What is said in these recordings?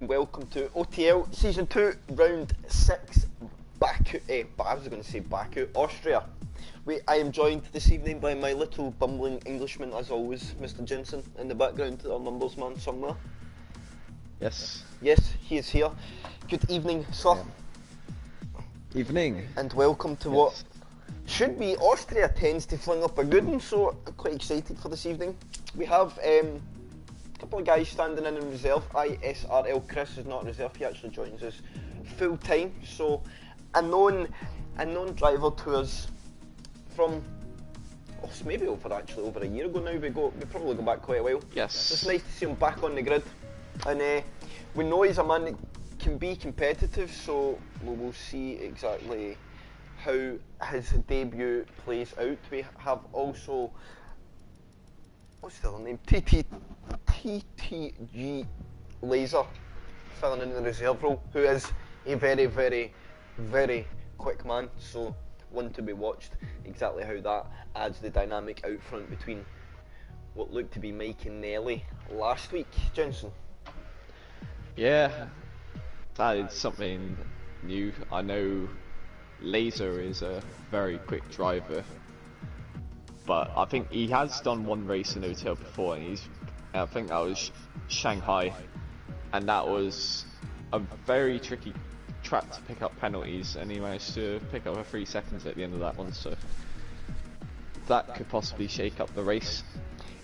Welcome to OTL Season 2, Round 6, Baku, Austria. I am joined this evening by my little bumbling Englishman, as always, Mr. Jensen, in the background, our numbers man somewhere. Yes. Yes, he is here. Good evening, sir. Yeah. Evening. And welcome to what should be Austria tends to fling up a good one, so I'm quite excited for this evening. We have a couple of guys standing in reserve. ISRL Chris is not in reserve, he actually joins us full time. So a known driver to us from maybe over a year ago now. We probably go back quite a while. Yes. It's nice to see him back on the grid, and we know he's a man that can be competitive, so we will see exactly how his debut plays out. We have also, what's the other name? TTG Laser filling in the reserve role, who is a very, very, very quick man, so one to be watched. Exactly how that adds the dynamic out front between what looked to be Mike and Nelly last week. Jensen? Yeah, that is something new. I know Laser is a very quick driver, but I think he has done one race in OTL before, and I think that was Shanghai, and that was a very tricky track to pick up penalties, and he managed to pick up a 3 seconds at the end of that one, so that could possibly shake up the race.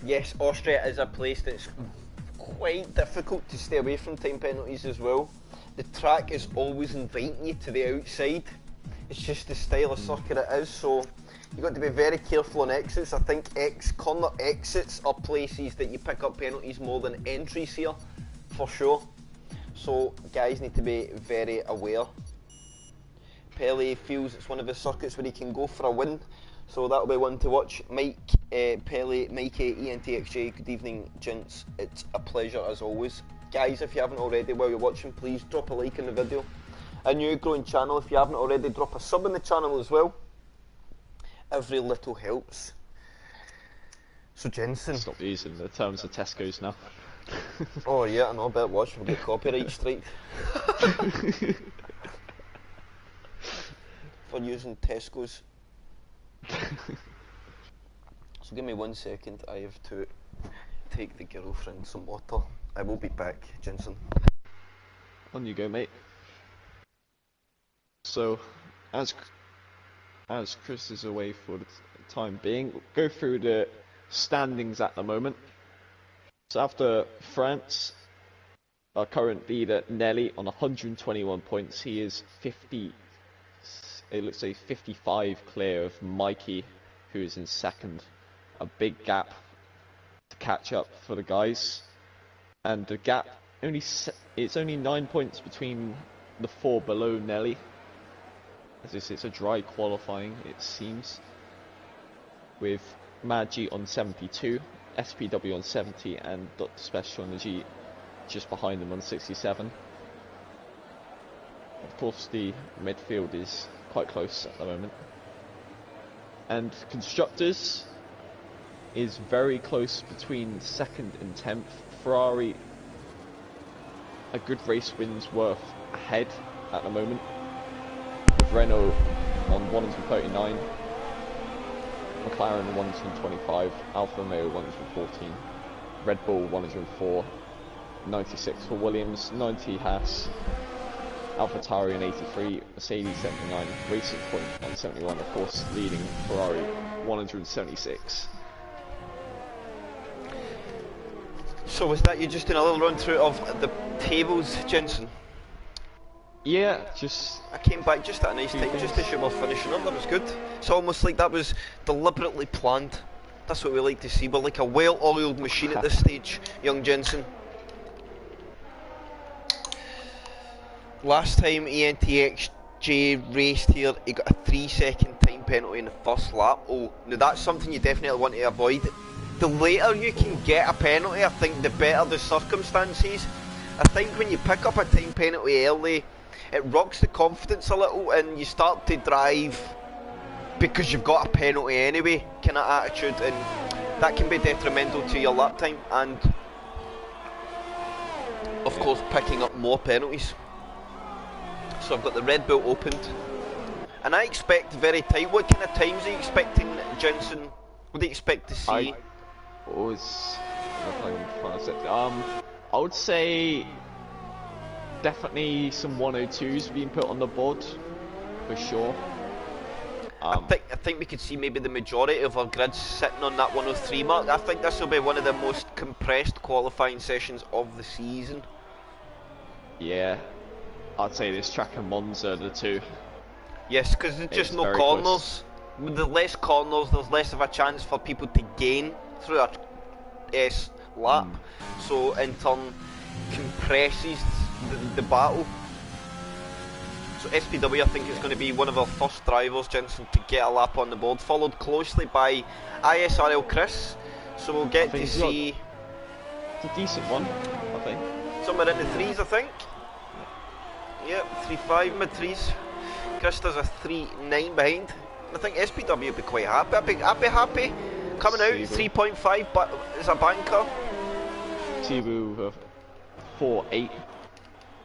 Yes, Austria is a place that's quite difficult to stay away from time penalties as well. The track is always inviting you to the outside. It's just the style of circuit it is, so you've got to be very careful on exits. I think corner exits are places that you pick up penalties more than entries here, for sure. So guys need to be very aware. Pele feels it's one of his circuits where he can go for a win, so that'll be one to watch. Mike, Pele, Mikey, ENTXJ, good evening gents, it's a pleasure as always. Guys, if you haven't already while you're watching, please drop a like in the video. A new growing channel, if you haven't already, drop a sub in the channel as well. Every little helps. So Jensen, Stop using the terms of Tesco's now. Oh yeah, I know, better watch, we'll get copyright strike for using Tesco's. So give me 1 second, I have to take the girlfriend some water. I will be back, Jensen. On you go, mate. So, as Chris is away for the time being, we'll go through the standings at the moment. So after France, our current leader Nelly on 121 points, he is 55 clear of Mikey, who is in second. A big gap to catch up for the guys, and the gap it's only 9 points between the four below Nelly. As this is a dry qualifying, it seems, with Maggi on 72, SPW on 70, and Dr. Special Energy just behind them on 67. Of course, the midfield is quite close at the moment. And Constructors is very close between 2nd and 10th. Ferrari, a good race win's worth ahead at the moment, with Renault on 139, McLaren 125, Alfa Romeo 114, Red Bull 104, 96 for Williams, 90 Haas, AlphaTauri on 83, Mercedes 79, Racing Point on 71, of course leading Ferrari 176. So was that you just doing a little run through of the tables, Jensen? Yeah, I came back just at a nice time, just as you were finishing up. That was good. It's almost like that was deliberately planned. That's what we like to see. We're like a well-oiled machine at this stage, young Jensen. Last time ENTXJ raced here, he got a 3-second time penalty in the first lap. Oh, now that's something you definitely want to avoid. The later you can get a penalty, I think the better the circumstances. I think when you pick up a time penalty early, it rocks the confidence a little and you start to drive because you've got a penalty anyway kind of attitude, and that can be detrimental to your lap time. And of course, picking up more penalties. So I've got the Red Bull opened, and I expect very tight. What kind of times are you expecting, Jensen? What do you expect to see? I would say definitely some 102s being put on the board for sure. I think we could see maybe the majority of our grids sitting on that 103 mark. I think this will be one of the most compressed qualifying sessions of the season. Yeah, I'd say this track and Monza are the two. Yes, because there's just no corners. Close. With the less corners, there's less of a chance for people to gain through a lap. So in turn compresses the battle. So SPW, I think, is going to be one of our first drivers, Jensen, to get a lap on the board, followed closely by ISRL Chris. So we'll get to see... It's a decent one, I think. Somewhere in the threes, I think. Yep, 3.5, mid-threes. Chris does a 3.9 behind. I think SPW would be quite happy. I'd be happy. Coming out, 3.5, but as a banker. Tibu 4.8.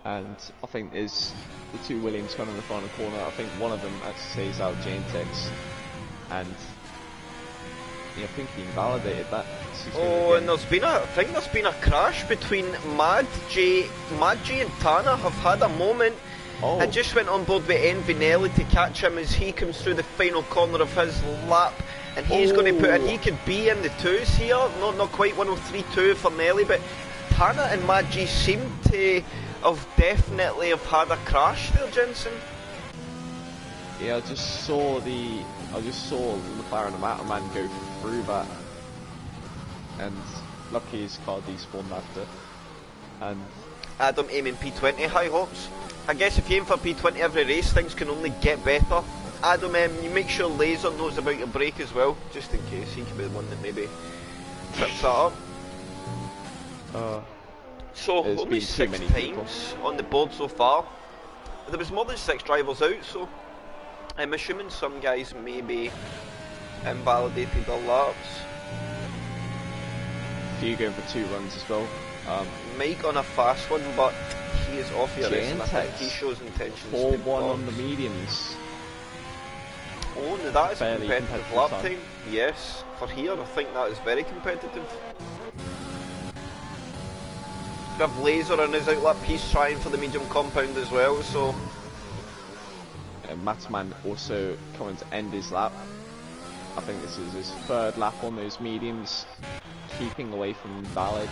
And I think there's the two Williams coming in the final corner. I think one of them actually says out Jantex, and yeah, I think he invalidated that. And there's been a crash between Mad J and Tana have had a moment. I just went on board with Envinelli to catch him as he comes through the final corner of his lap, and he's going to put in. He could be in the twos here, not quite 103.2 for Nelly, but Tana and Mad J seem to have definitely had a crash there, Jensen. Yeah, I just saw the McLaren and Matterman go through that, and lucky his car despawned after. And Adam aiming P20, high hopes. I guess if you aim for P20 every race, things can only get better. Adam, you make sure Laser knows about your brake as well, just in case. He could be the one that maybe trips that up. So only 6 times on the board so far. There was more than 6 drivers out, so I'm assuming some guys maybe invalidated their laps. Few going for 2 runs as well. Mike on a fast one, but he is off your race, and I think he shows intentions. 4-1 on the mediums. Oh, no, that is a competitive lap time. Yes, for here I think that is very competitive. We have Laser on his outlap, he's trying for the medium compound as well, so... Matterman also coming to end his lap. I think this is his 3rd lap on those mediums, keeping away from Valid,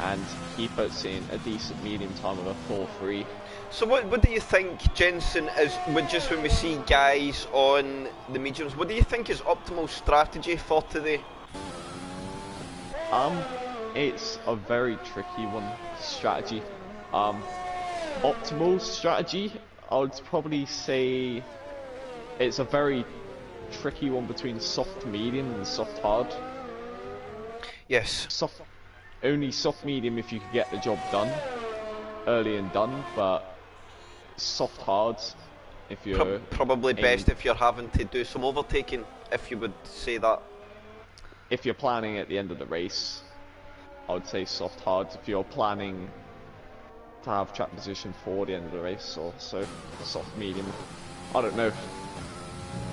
and he puts in a decent medium time of a 4.3. So what do you think, Jensen, is just when we see guys on the mediums, what do you think is optimal strategy for today? It's a very tricky one, strategy. Optimal strategy, I would probably say it's a very tricky one between soft medium and soft hard. Yes. Only soft medium if you could get the job done, early and done, but soft hard if you're... Probably best if you're having to do some overtaking, if you would say that. If you're planning at the end of the race, I would say soft hard. If you're planning to have track position for the end of the race, or so soft medium. I don't know.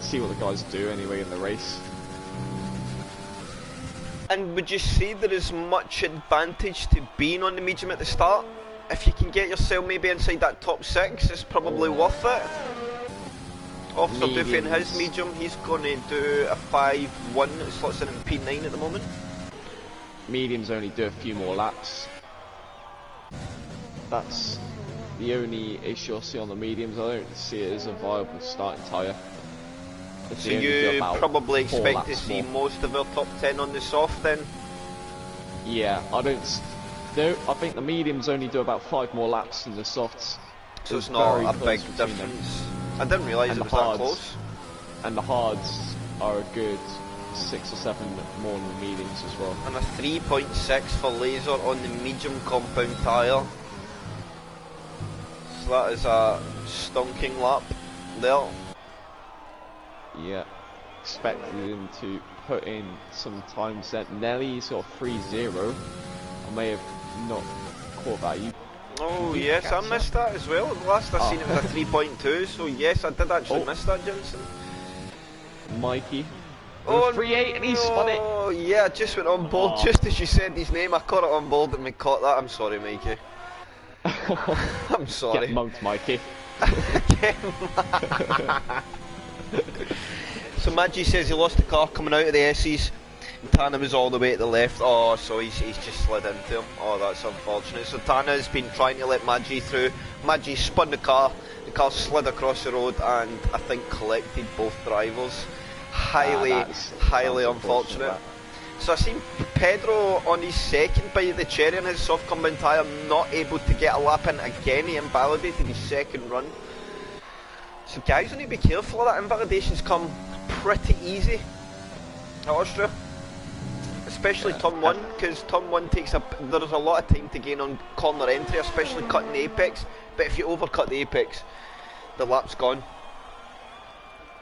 See what the guys do anyway in the race. And would you say there is much advantage to being on the medium at the start? If you can get yourself maybe inside that top 6, it's probably worth it. Officer Duffy in his medium, he's going to do a 5.1 that slots in P9 at the moment. Mediums only do a few more laps. That's the only issue I see on the mediums. I don't see it as a viable starting tyre. So you probably expect to see most of our top 10 on the soft then? Yeah, I think the mediums only do about 5 more laps than the softs. So it's not a big difference. I didn't realise it was that close. And the hards are a good 6 or 7 more than the mediums as well. And a 3.6 for Laser on the medium compound tyre. So that is a stonking lap there. Yeah, expected him to put in some times that Nelly's got 3.0. I may have not caught that. You Oh Did you yes, I catch missed that as well. The last I seen it was a 3.2, so yes, I did actually miss that, Jensen. Mikey. Oh, 3.8 and he spun it. Oh yeah, I just went on board just as you said his name. I caught it on board and we caught that. I'm sorry, Mikey. I'm sorry. Get mugged, Mikey. So Maggi says he lost the car coming out of the S's. Tana was all the way to the left. Oh, so he's just slid into him. Oh, that's unfortunate. So Tana has been trying to let Maggi through. Maggi spun the car slid across the road and I think collected both drivers. Highly unfortunate. So I seen Pedro on his second bite of the cherry on his soft compound tyre, not able to get a lap in again. He invalidated his second run. So guys, you need to be careful of that. Invalidations come pretty easy at Austria, especially turn 1, because turn 1 takes there's a lot of time to gain on corner entry, especially cutting the apex. But if you overcut the apex, the lap's gone.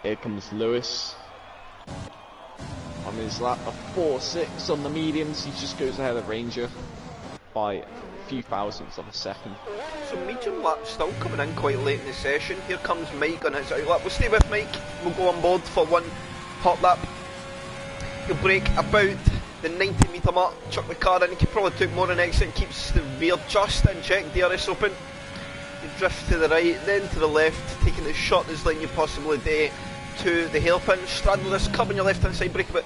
Here comes Lewis on his lap, a 4.6 on the mediums. He just goes ahead of Ranger by a few thousandths of a second. So medium lap still coming in quite late in the session. Here comes Mike on his out lap. We'll stay with Mike. We'll go on board for one hot lap. He'll brake about the 90 metre mark, chuck the car in. He could probably took more than exit, keeps the rear just in check. DRS open. You drift to the right, then to the left, taking the shortest line you possibly do to the hairpin. Straddle this curb on your left hand side, brake about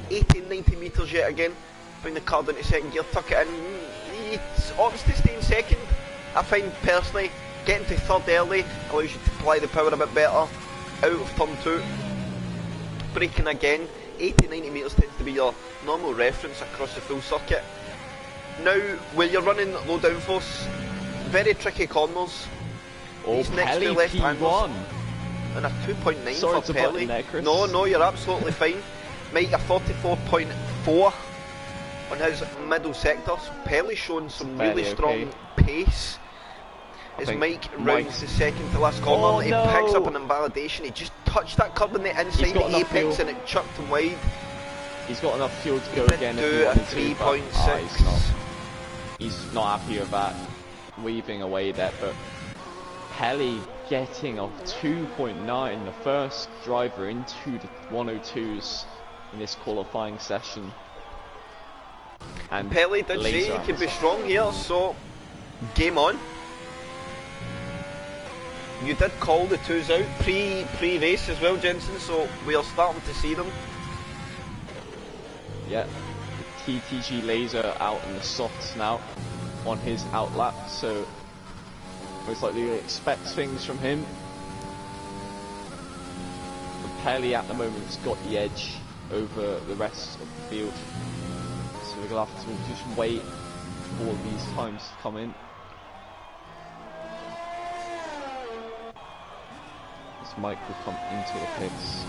80-90 metres yet again. Bring the car into second gear, tuck it in. It's obviously to stay in second. I find personally getting to third early allows you to apply the power a bit better out of turn 2. Braking again, 80-90 metres tends to be your normal reference across the full circuit. Now, when you're running low downforce, very tricky corners. These next two left handers. And a 2.9 for Pelly. No, you're absolutely fine. Mike a 44.4 on his middle sector. So Pelly's showing some really strong pace. As Mike rounds the second to last corner, he picks up an invalidation. He just touched that curb on the inside the apex and it chucked him wide. He's got enough fuel to go again if he wanted to, but he's not happy with that, weaving away that. But Pelly getting a 2.9, the first driver into the 102s in this qualifying session. And Pelly did say he could be strong here, so game on. You did call the twos out pre-race as well, Jensen, so we are starting to see them. Yeah, the TTG Laser out in the softs now on his outlap, so most likely you expect things from him. But Pelly at the moment's got the edge over the rest of the field, so we're going to have to just wait for all these times to come in. This Mike will come into the pits.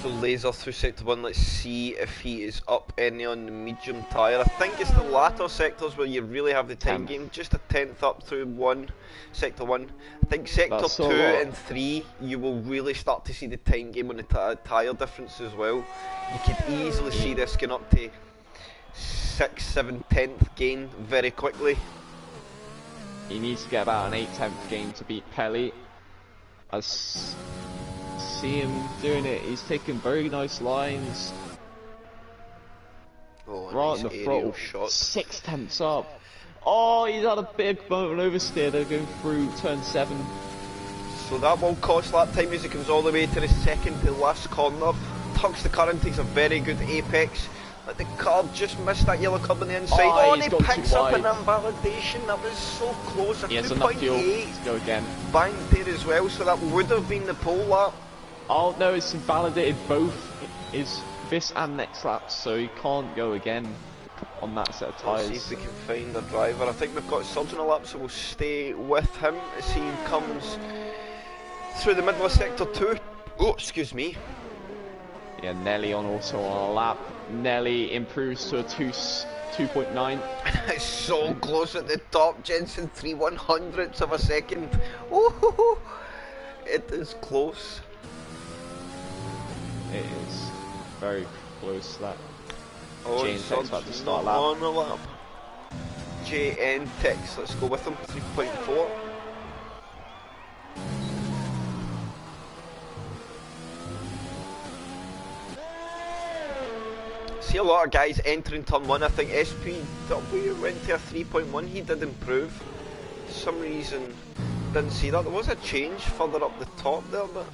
So Laser through sector 1, let's see if he is up any on the medium tyre. I think it's the latter sectors where you really have the time game, just a 10th up through sector 1. I think sector 2 and 3 you will really start to see the time game on the tyre difference as well. You could easily see this going up to 6th, 7th, 10th gain very quickly. He needs to get about an 8/10 gain to beat Pelly. I see him doing it. He's taking very nice lines. Oh, right nice in the throttle. Shot. 6/10 up. Oh, he's had a big moment oversteer. They're going through turn 7. So that will cost lap time as he comes all the way to the second to last corner. Tucks the car in, takes a very good apex. But the car just missed that yellow curb on the inside. Oh, and he picks up an invalidation. That was so close. A 2.8 go again. Banked there as well, so that would have been the pole lap. Oh no, it's invalidated both this and next lap, so he can't go again on that set of tyres. Let's see if we can find a driver. I think we've got Surge on a lap, so we'll stay with him as he comes through the middle of sector 2. Oh, excuse me. Yeah, Nelly also on a lap. Nelly improves to a 2.9. It's so close at the top, Jensen. 3/100ths of a second. Oh, it is close. It is. very close to that. Oh, Jane Tech's about to start lap. on a lap. JN Techs, let's go with them. 3.4. See a lot of guys entering turn 1. I think SPW went to a 3.1. He did improve. For some reason, didn't see that. There was a change further up the top there, but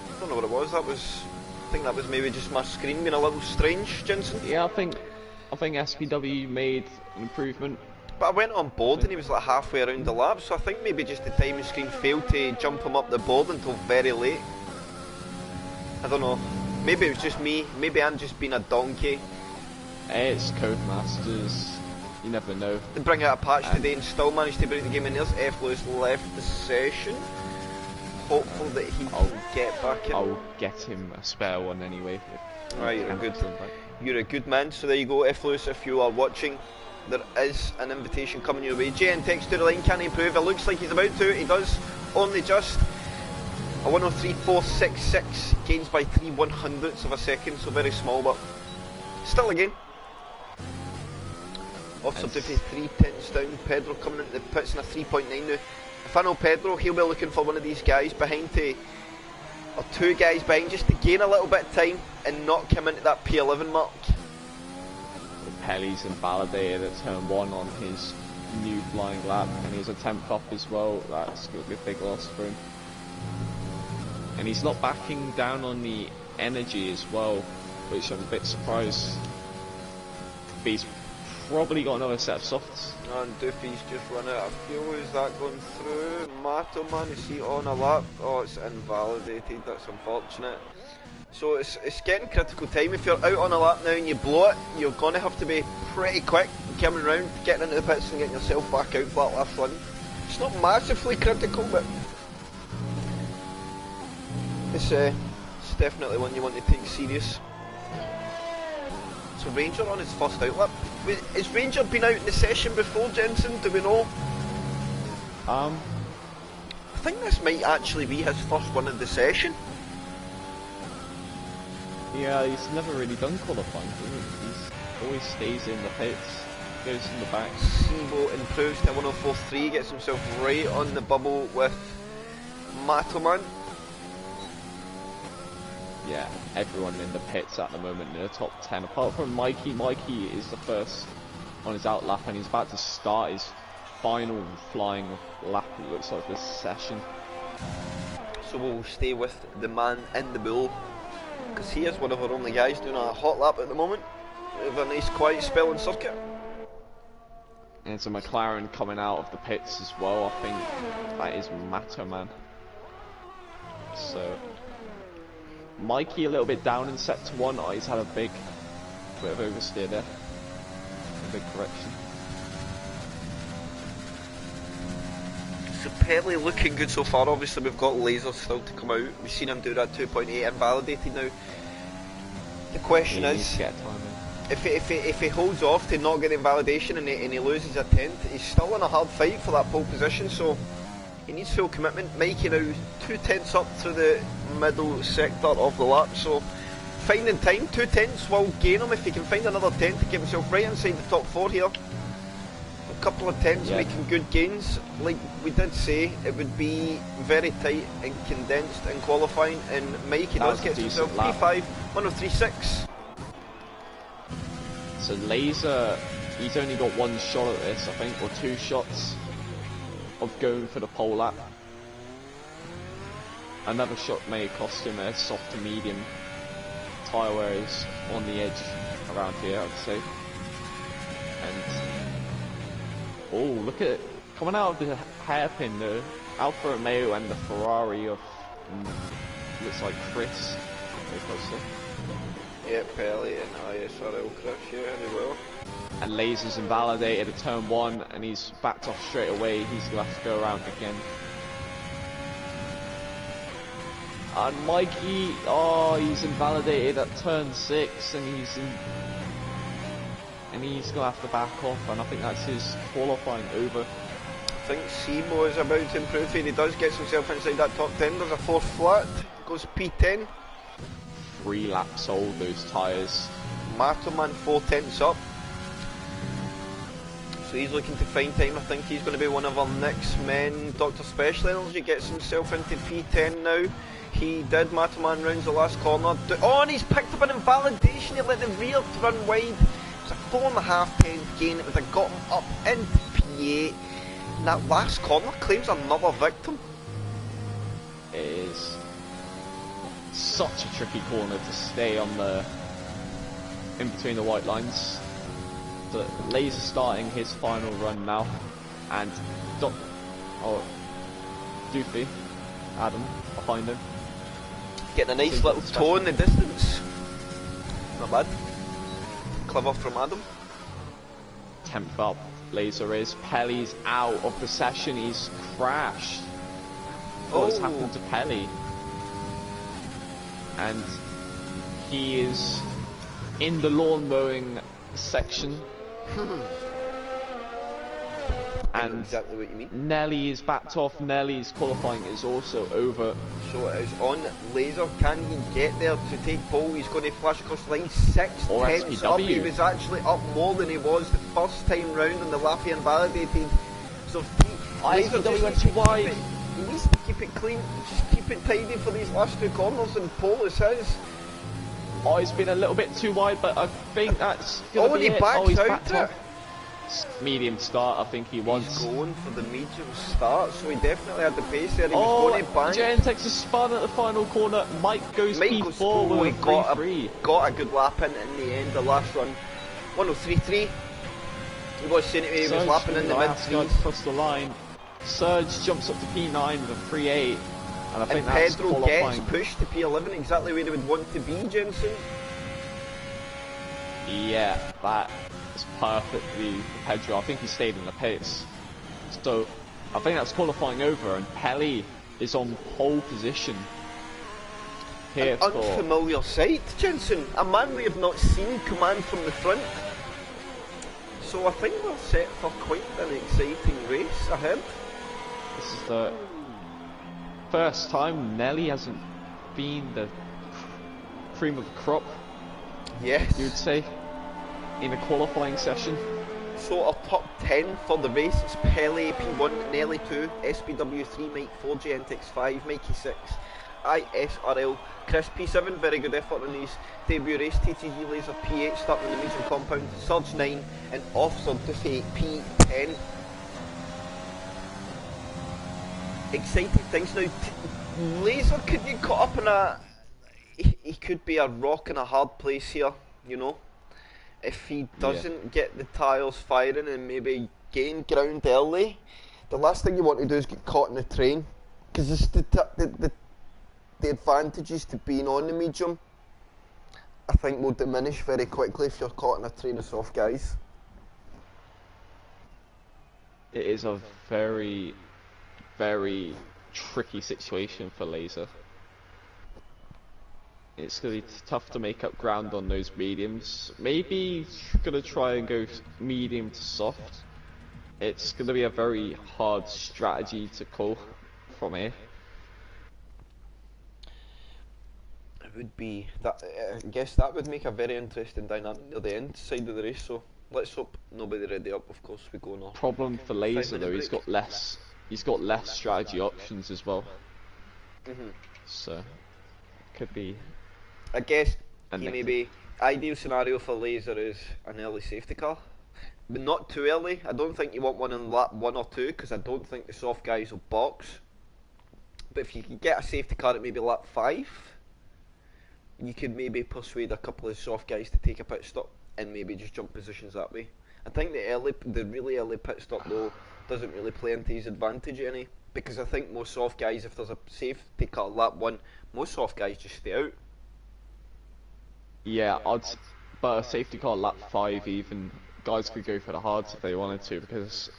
I don't know what it was. I think that was maybe just my screen being a little strange, Jensen. Yeah, I think SPW made an improvement. But I went on board and he was like halfway around the lap, so I think maybe just the timing screen failed to jump him up the board until very late. I don't know. Maybe it was just me. Maybe I'm just being a donkey. It's Codemasters. You never know. They bring out a patch today and still managed to break the game, and there's F. Lewis left the session. Hopeful that he can get back in. I'll get him a spare one anyway. Right, you're a good man. So there you go, F. Lewis, if you are watching, there is an invitation coming your way. JN Text to the line, can he improve? It looks like he's about to. He does, only just. A 103.466, gains by 3/100ths of a second, so very small, but still a gain. Officer Duffy 3/10 down. Pedro coming into the pits in a 3.9 now. If I know Pedro, he'll be looking for one of these guys behind or two guys behind, just to gain a little bit of time and not come into that P11 mark. Pelly's invalidated at turn 1 on his new flying lap, and he's a 10th up as well. That's going to be a big loss for him. And he's not backing down on the energy as well, which I'm a bit surprised. But he's probably got another set of softs. And Duffy's just run out of fuel. Is that going through? Mato man, is he on a lap? Oh, it's invalidated. That's unfortunate. So it's getting critical time. If you're out on a lap now and you blow it, you're going to have to be pretty quick coming around, getting into the pits and getting yourself back out for that last run. It's not massively critical, but it's definitely one you want to take serious. So Ranger on his first out lap. Has Ranger been out in the session before, Jensen? Do we know? I think this might actually be his first one of the session. Yeah, he's never really done qualifying, he always stays in the pits, goes in the back. Sibo improves to 104.3, gets himself right on the bubble with Matoman. Yeah, everyone in the pits at the moment in the top 10, apart from Mikey. Mikey is the first on his out lap, and he's about to start his final flying lap, it looks like, this session. So we'll stay with the man in the bull, because he is one of our only guys doing a hot lap at the moment. We have a nice quiet spell in circuit. And it's a McLaren coming out of the pits as well. I think that is Matoman. So Mikey a little bit down in sector 1. Oh, he's had a bit of oversteer there. A big correction. So Pelly looking good so far. Obviously we've got Laser still to come out. We've seen him do that 2.8 invalidated now. The question is, if he holds off to not get invalidation and he loses a 10th, he's still in a hard fight for that pole position, so he needs full commitment. Mikey now 2/10 up to the middle sector of the lap, so finding time, 2/10 will gain him if he can find another 10 to get himself right inside the top 4 here. A couple of 10s making good gains. Like we did say, it would be very tight and condensed in qualifying, and Mikey does get himself P5, 103.6. So Laser, he's only got one shot at this, I think, or 2 shots of going for the pole lap. Another shot may cost him a soft to medium tyre wear is on the edge around here, I'd say. And oh, look at it coming out of the hairpin, the Alfa Romeo and the Ferrari of looks like Chris. Very closely. Yeah, Pelly and ISRL crash here really well. And Laser's invalidated at turn 1, and he's backed off straight away. He's going to have to go around again. And Mikey, oh, he's invalidated at turn 6, and he's going to have to back off, and I think that's his qualifying over. I think Simo is about to improve here. He does get himself inside that top 10. There's a 4th flat, goes P10. 3 laps old, those tyres. Matterman 4 tenths up. So he's looking to find time. I think he's going to be one of our next men. Dr. Special Energy gets himself into P10 now. He did. Matterman rounds the last corner. Oh, and he's picked up an invalidation. He let the rear run wide. It's a 4.5 tenth gain. It would have got him up into P8. And that last corner claims another victim. It is such a tricky corner to stay on the in between the white lines. So Laser starting his final run now, and Doofy, Adam behind him, getting a nice little toe in the distance. Not bad. Clever from Adam. 10th up, Laser is. Pelly's out of the session. He's crashed. What's happened to Pelly? And he is in the lawn mowing section. And exactly what you mean. Nelly is backed off. Nelly's qualifying is also over. So it is on Laser. Can he get there to take pole? He's going to flash across the line. 6 tenths up. He was actually up more than he was the first time round on the lap he invalidated. So Laser just went too wide. He needs to keep it clean. Just keep it tidy for these last 2 corners, and pole is his. Oh, he's been a little bit too wide, but I think that's going to be it. He's backed out. Medium start, I think he wants. He's going for the medium start, so he definitely had the pace there. He was going to bank. Jen takes a spun at the final corner. Mike goes P4 with a 3-3. Got a good lap in the end, the last run. 103.3. He was saying he was lapping in the mid-3s. Across the line. Surge jumps up to P9 with a 3.8. And I think that's Pedro qualifying. Gets pushed to P11, exactly where he would want to be, Jensen. Yeah, that is perfectly Pedro. I think he stayed in the pace. So, I think that's qualifying over, and Pelly is on pole position. Here An unfamiliar sight, Jensen. A man we have not seen command from the front. So I think we're set for quite an exciting race ahead. This is the first time Nelly hasn't been the cream of the crop. Yes. You'd say, in a qualifying session. So our top 10 for the race is Pele P1, Nelly 2, SPW 3, Mike 4, GNTX 5, Mikey 6, ISRL, Chris P7, very good effort on his debut race, TTG Laser P8 starting in the medium compound, Surge 9 and Officer Duffy P10. Exciting things now. Laser could get caught up in a... He could be a rock in a hard place here, you know. If he doesn't get the tyres firing and maybe gain ground early, the last thing you want to do is get caught in the train, because the advantages to being on the medium, I think, will diminish very quickly if you're caught in a train of soft guys. It is a very, very tricky situation for Laser. It's going to be tough to make up ground on those mediums. Maybe he's going to try and go medium to soft. It's going to be a very hard strategy to call from here. It would be that. I guess that would make a very interesting dynamic at the end side of the race. So let's hope nobody ready up. Of course, we go on. Problem for Laser though, he's got less strategy options as well. So could be. I guess maybe ideal scenario for Laser is an early safety car, but not too early. I don't think you want one in lap 1 or 2, because I don't think the soft guys will box. But if you could get a safety car at maybe lap 5, you could maybe persuade a couple of soft guys to take a pit stop and maybe just jump positions that way. I think the really early pit stop though doesn't really play into his advantage any, because I think most soft guys, if there's a safety car lap 1, most soft guys just stay out. Yeah, but a safety car lap 5 even, guys could go for the hards if they wanted to, because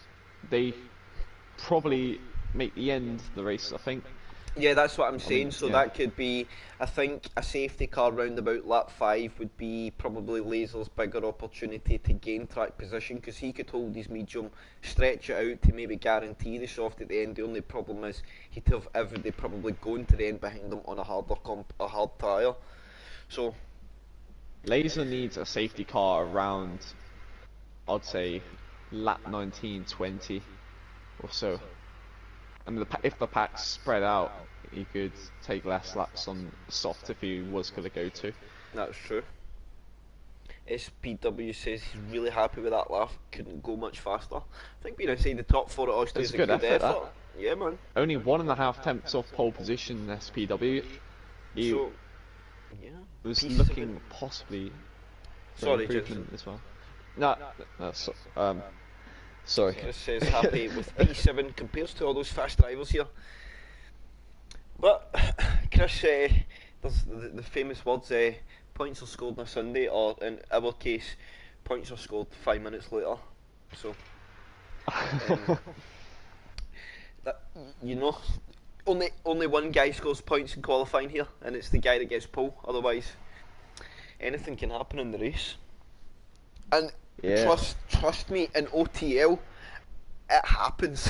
they probably make the end of the race, I think. Yeah, that's what I'm saying. So that could be, I think, a safety car round about lap 5 would be probably Laser's bigger opportunity to gain track position, because he could hold his medium, stretch it out to maybe guarantee the soft at the end. The only problem is he'd have everybody probably going to the end behind him on a hard tyre. So, Laser needs a safety car around, I'd say, lap 19, 20 or so. And if the pack's spread out, he could take less laps on soft if he was going to go to. that's true. SPW says he's really happy with that lap, couldn't go much faster. I think being inside the top 4 at Austria is a good effort. Yeah, man. Only 1.5 tenths off pole position in SPW. He So, yeah. was P7. looking possibly for Sorry, improvement Jensen. as well. No, sorry. Chris says happy with P7 compares to all those fast drivers here. But Chris, there's the famous words, points are scored on a Sunday, or in our case, points are scored 5 minutes later. So, that, you know, only one guy scores points in qualifying here, and it's the guy that gets pole. Otherwise, anything can happen in the race. And Yeah. trust me, in OTL, it happens.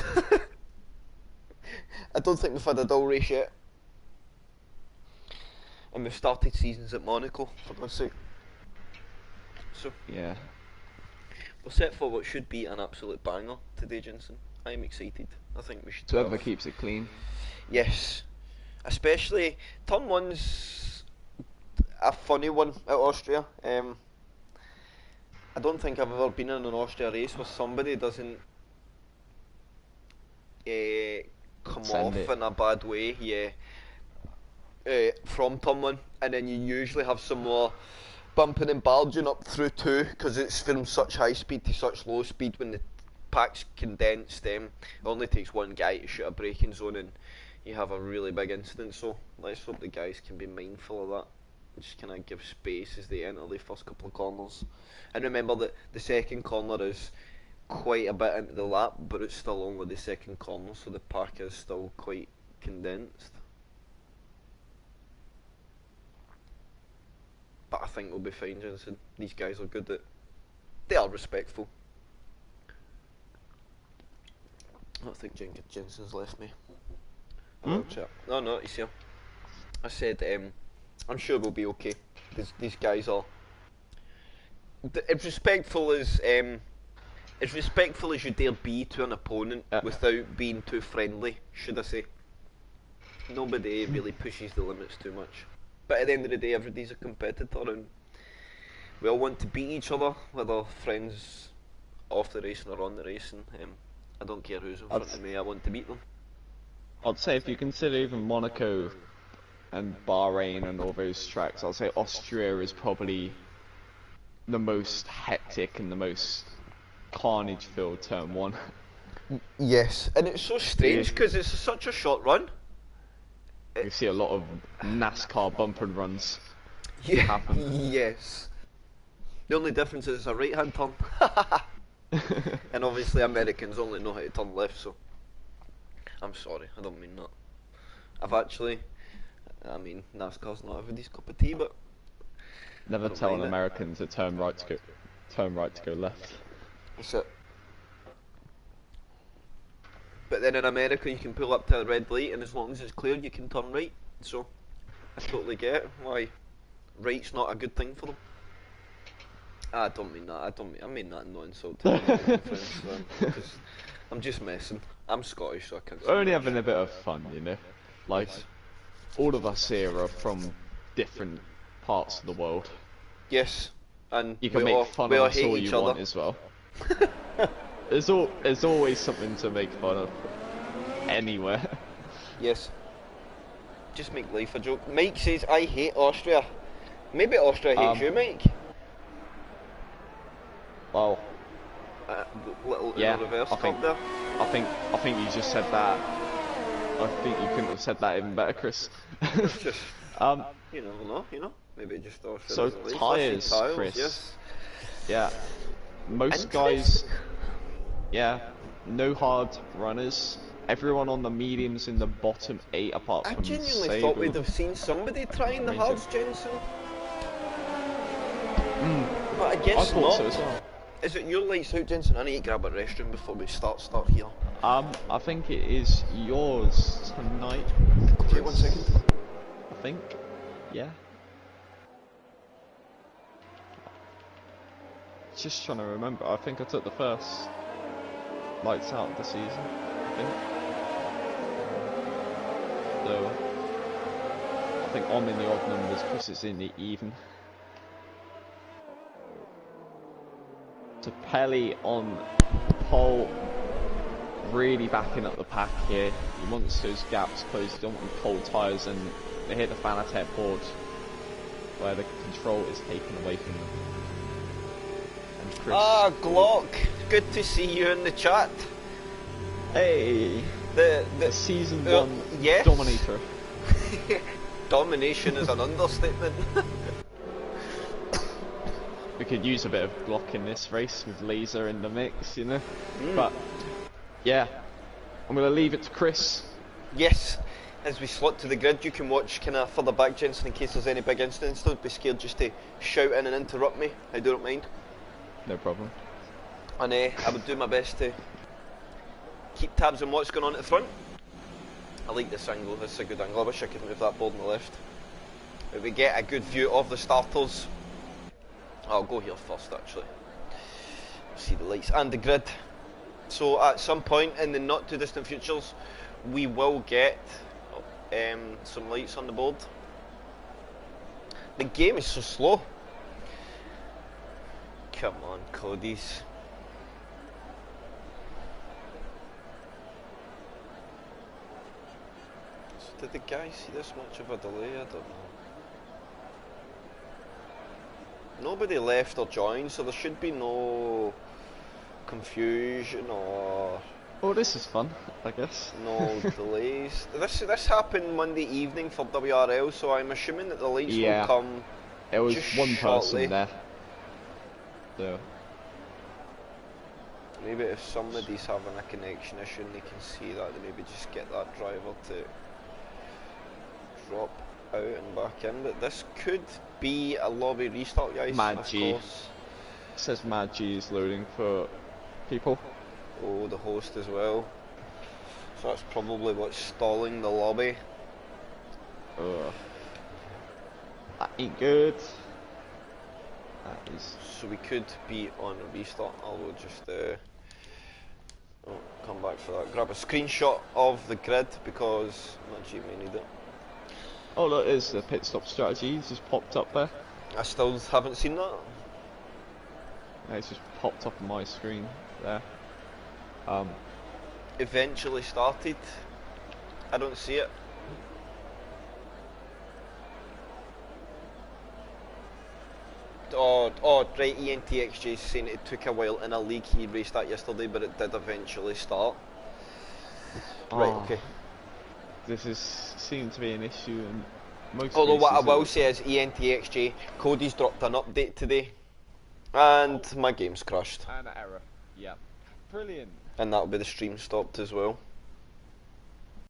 I don't think we've had a dull race yet. And we've started seasons at Monaco, for God's sake. So, Yeah. we're set for what should be an absolute banger today, Jensen. I'm excited. I think we should. Whoever keeps it clean. Yes. Especially, turn 1's a funny one at Austria. I don't think I've ever been in an Austria race where somebody doesn't come Send off it. in a bad way, from turn 1, and then you usually have some more bumping and barging up through 2, because it's from such high speed to such low speed. When the pack's condensed, it only takes one guy to shoot a braking zone and you have a really big incident. So let's hope the guys can be mindful of that. Just kind of give space as they enter the first couple of corners. And remember that the second corner is quite a bit into the lap, but it's still only the second corner, so the pack is still quite condensed. But I think we'll be fine, Jensen. These guys are good they are respectful. I don't think Jensen's left me. Hello, chat. No, he's here. I said, I'm sure we'll be okay. These guys are as respectful as you dare be to an opponent without being too friendly, should I say. Nobody really pushes the limits too much. But at the end of the day, everybody's a competitor, and we all want to beat each other, whether friends off the racing or on the racing. I don't care who's in front of me, I want to beat them. I'd say if you consider even Monaco and Bahrain and all those tracks, I'd say Austria is probably the most hectic and the most carnage-filled turn 1. Yes, and it's so strange because it's such a short run. You see a lot of NASCAR bump and runs. Yeah, yes. The only difference is it's a right-hand turn. And obviously Americans only know how to turn left, so I'm sorry, I don't mean that. NASCAR's not everybody's cup of tea, but Never tell an American to turn right to go left. that's it. But then in America you can pull up to a red light, and as long as it's clear you can turn right. So I totally get why right's not a good thing for them. I don't mean that. I mean that in no insult to American friends. I'm just messing. I'm Scottish, so I can't. We're only having a bit of fun, you know. Like all of us here are from different parts of the world. Yes, and You can make fun of us all you want as well. There's always something to make fun of. Anywhere. Yes. Just make life a joke. Mike says, I hate Austria. Maybe Austria hates you, Mike. Well, Little yeah, reverse I think there. I think you just said that. I think you couldn't have said that even better, Chris. It's just, you never know, Maybe just Austria. So doesn't race. tyres, Chris. Yes. Yeah, most guys. Yeah, no hard runners. Everyone on the mediums in the bottom 8 apart I from genuinely Sable. thought we'd have seen somebody trying the hards, Jensen. But I guess I thought not. so as well. Is it your lights out, Jensen? I need to grab a restroom before we start here. I think it is yours tonight. Okay, 1 second. I think. Yeah. Just trying to remember. I think I took the first lights out of the season. I think. So I think I'm in the odd numbers. Chris is in the even. So Pelly on pole, really backing up the pack here. He wants those gaps closed. He don't want cold tyres, and they hit the Fanatec board where the control is taken away from them. And Chris, Glock, good to see you in the chat. hey, The season 1 yes. dominator. Domination is an understatement. We could use a bit of Glock in this race with Laser in the mix, you know. But yeah, I'm gonna leave it to Chris. Yes, as we slot to the grid, you can watch kind of further back, Jensen, in case there's any big incidents. Don't be scared just to shout in and interrupt me. I don't mind. No problem. And I would do my best to keep tabs on what's going on at the front. I like this angle. This is a good angle. I wish I could move that board on the left. But we get a good view of the starters. I'll go here first, actually. See the lights and the grid. So at some point in the not too distant futures, we will get some lights on the board. The game is so slow. Come on, Cody's. So did the guy see this much of a delay? I don't know. Nobody left or joined, so there should be no confusion or... Oh, this is fun, I guess. No delays. This happened Monday evening for WRL, so I'm assuming that the lights will come. It was just one shortly. person there. So maybe if somebody's having a connection issue and they can see that, they maybe just get that driver to drop out and back in. But this could be a lobby restart, guys. Mad of G. course. It says Mad G is loading for people. Oh, the host as well. So that's probably what's stalling the lobby. Ugh. That ain't good. That is. So we could be on a restart. I will just come back for that. Grab a screenshot of the grid because G may need it. Oh look, there's the pit stop strategy. It's just popped up there. I still haven't seen that. Yeah, it's just popped up on my screen there. Eventually started. I don't see it. Oh, right, ENTXJ is saying it took a while in a league. He raced that yesterday, but it did eventually start. Right, okay. This seems to be an issue in most Although what I races, will say is ENTXJ, Cody's dropped an update today, and my game's crashed. And an error. Yeah. Brilliant. And that'll be the stream stopped as well.